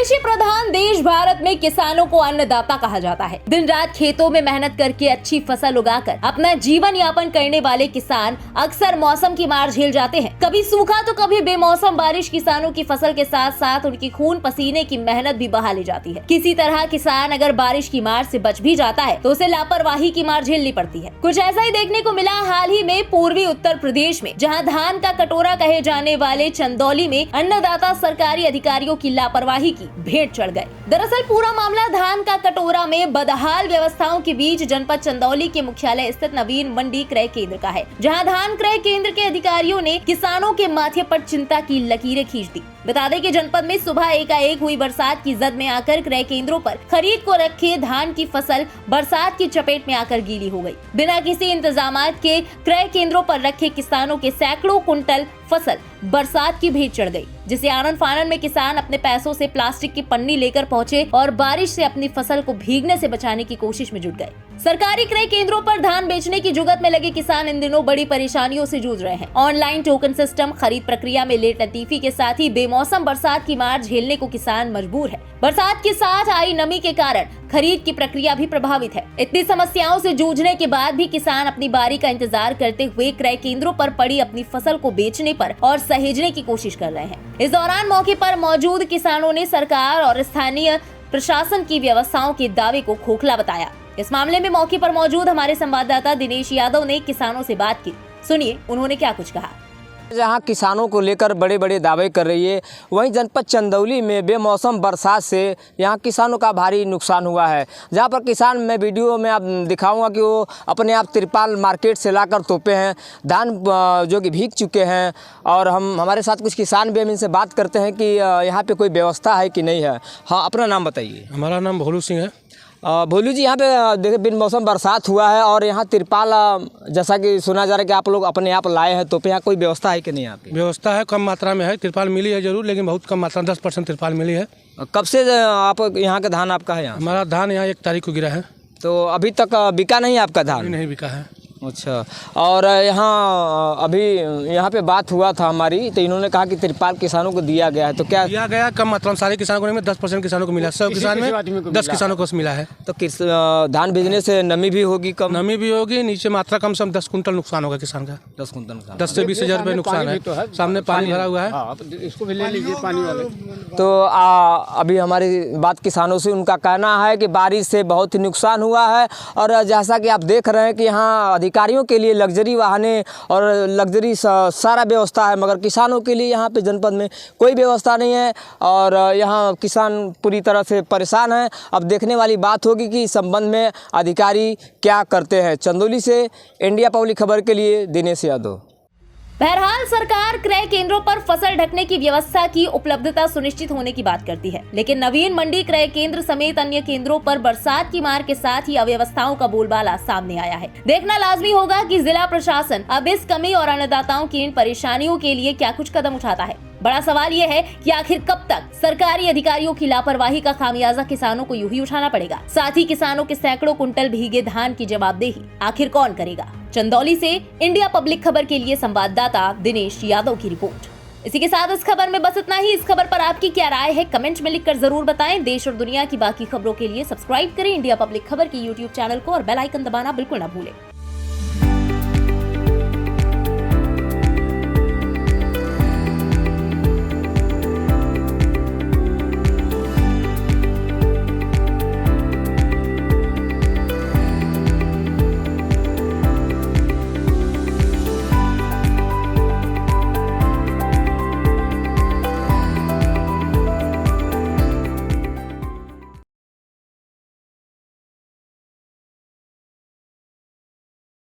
कृषि प्रधान देश भारत में किसानों को अन्नदाता कहा जाता है। दिन रात खेतों में मेहनत करके अच्छी फसल उगाकर अपना जीवन यापन करने वाले किसान अक्सर मौसम की मार झेल जाते हैं। कभी सूखा तो कभी बेमौसम बारिश किसानों की फसल के साथ साथ उनकी खून पसीने की मेहनत भी बहा ली जाती है। किसी तरह किसान अगर बारिश की मार से बच भी जाता है तो उसे लापरवाही की मार झेलनी पड़ती है। कुछ ऐसा ही देखने को मिला हाल ही में पूर्वी उत्तर प्रदेश में, जहाँ धान का कटोरा कहे जाने वाले चंदौली में अन्नदाता सरकारी अधिकारियों की लापरवाही की भेंट चढ़ गए। दरअसल पूरा मामला धान का कटोरा में बदहाल व्यवस्थाओं के बीच जनपद चंदौली के मुख्यालय स्थित नवीन मंडी क्रय केंद्र का है, जहां धान क्रय केंद्र के अधिकारियों ने किसानों के माथे पर चिंता की लकीरें खींच दी। बता दें कि जनपद में सुबह एकाएक हुई बरसात की जद में आकर क्रय केंद्रों पर खरीद को रखे धान की फसल बरसात की चपेट में आकर गीली हो गई। बिना किसी इंतजामात के क्रय केंद्रों पर रखे किसानों के सैकड़ों कुंटल फसल बरसात की भेंट चढ़ गई, जिसे आनन फानन में किसान अपने पैसों से प्लास्टिक की पन्नी लेकर पहुंचे और बारिश से अपनी फसल को भीगने से बचाने की कोशिश में जुट गए। सरकारी क्रय केंद्रों पर धान बेचने की जुगत में लगे किसान इन दिनों बड़ी परेशानियों से जूझ रहे हैं। ऑनलाइन टोकन सिस्टम, खरीद प्रक्रिया में लेट लतीफी के साथ ही बेमौसम बरसात की मार झेलने को किसान मजबूर है। बरसात के साथ आई नमी के कारण खरीद की प्रक्रिया भी प्रभावित है। इतनी समस्याओं से जूझने के बाद भी किसान अपनी बारी का इंतजार करते हुए क्रय केंद्रों पर पड़ी अपनी फसल को बेचने पर और सहेजने की कोशिश कर रहे हैं। इस दौरान मौके पर मौजूद किसानों ने सरकार और स्थानीय प्रशासन की व्यवस्थाओं के दावे को खोखला बताया। इस मामले में मौके पर मौजूद हमारे संवाददाता दिनेश यादव ने किसानों से बात की। सुनिए उन्होंने क्या कुछ कहा। जहां किसानों को लेकर बड़े बड़े दावे कर रही है, वहीं जनपद चंदौली में बेमौसम बरसात से यहां किसानों का भारी नुकसान हुआ है। जहां पर किसान, मैं वीडियो में आप दिखाऊंगा कि वो अपने आप तिरपाल मार्केट से लाकर तोपे हैं, धान जो कि भीग चुके हैं। और हमारे साथ कुछ किसान भी, हम इनसे बात करते हैं कि यहाँ पे कोई व्यवस्था है कि नहीं है। हाँ, अपना नाम बताइए। हमारा नाम भोलू सिंह है। भोलू जी, यहाँ पे देखिए बिन मौसम बरसात हुआ है और यहाँ तिरपाल, जैसा कि सुना जा रहा है कि आप लोग अपने आप लाए हैं, तो पे यहाँ कोई व्यवस्था है कि नहीं? यहाँ पे व्यवस्था है, कम मात्रा में है। तिरपाल मिली है जरूर, लेकिन बहुत कम मात्रा, 10% तिरपाल मिली है। कब से आप यहाँ का धान आपका है? यहाँ हमारा धान यहाँ 1 तारीख को गिरा है। तो अभी तक बिका नहीं आपका धान? नहीं बिका है। अच्छा। और यहाँ अभी यहाँ पे बात हुआ था हमारी, तो इन्होंने कहा कि तिरपाल किसानों को दिया गया है, तो क्या दिया गया? कम मात्रा में, सारे किसानों को नहीं, 10% किसानों को मिला। 100 किसान में 10 किसानों को मिला है। तो धान भेजने से नमी भी होगी? कम नमी भी होगी, नीचे मात्रा कम से कम 10 कुंटल नुकसान होगा किसान का। 10 कुंटल नुकसान, 10 से 20 हज़ार रुपये नुकसान है। सामने पानी भरा हुआ है, इसको भी ले लीजिए पानी वाले। तो अभी हमारी बात किसानों से, उनका कहना है कि बारिश से बहुत ही नुकसान हुआ है। और जैसा कि आप देख रहे हैं कि यहाँ अधिकारियों के लिए लग्जरी वाहने और लग्जरी सारा व्यवस्था है, मगर किसानों के लिए यहाँ पे जनपद में कोई व्यवस्था नहीं है और यहाँ किसान पूरी तरह से परेशान हैं। अब देखने वाली बात होगी कि इस संबंध में अधिकारी क्या करते हैं। चंदौली से इंडिया पब्लिक खबर के लिए दिनेश यादव। बहरहाल सरकार क्रय केंद्रों पर फसल ढकने की व्यवस्था की उपलब्धता सुनिश्चित होने की बात करती है, लेकिन नवीन मंडी क्रय केंद्र समेत अन्य केंद्रों पर बरसात की मार के साथ ही अव्यवस्थाओं का बोलबाला सामने आया है। देखना लाजमी होगा कि जिला प्रशासन अब इस कमी और अन्नदाताओं की इन परेशानियों के लिए क्या कुछ कदम उठाता है। बड़ा सवाल यह है कि आखिर कब तक सरकारी अधिकारियों की लापरवाही का खामियाजा किसानों को यूं ही उठाना पड़ेगा। साथ ही किसानों के सैकड़ों कुंटल भीगे धान की जवाबदेही आखिर कौन करेगा। चंदौली से इंडिया पब्लिक खबर के लिए संवाददाता दिनेश यादव की रिपोर्ट। इसी के साथ इस खबर में बस इतना ही। इस खबर पर आपकी क्या राय है, कमेंट में लिखकर जरूर बताएं। देश और दुनिया की बाकी खबरों के लिए सब्सक्राइब करें इंडिया पब्लिक खबर की YouTube चैनल को और बेल आइकन दबाना बिल्कुल ना भूलें।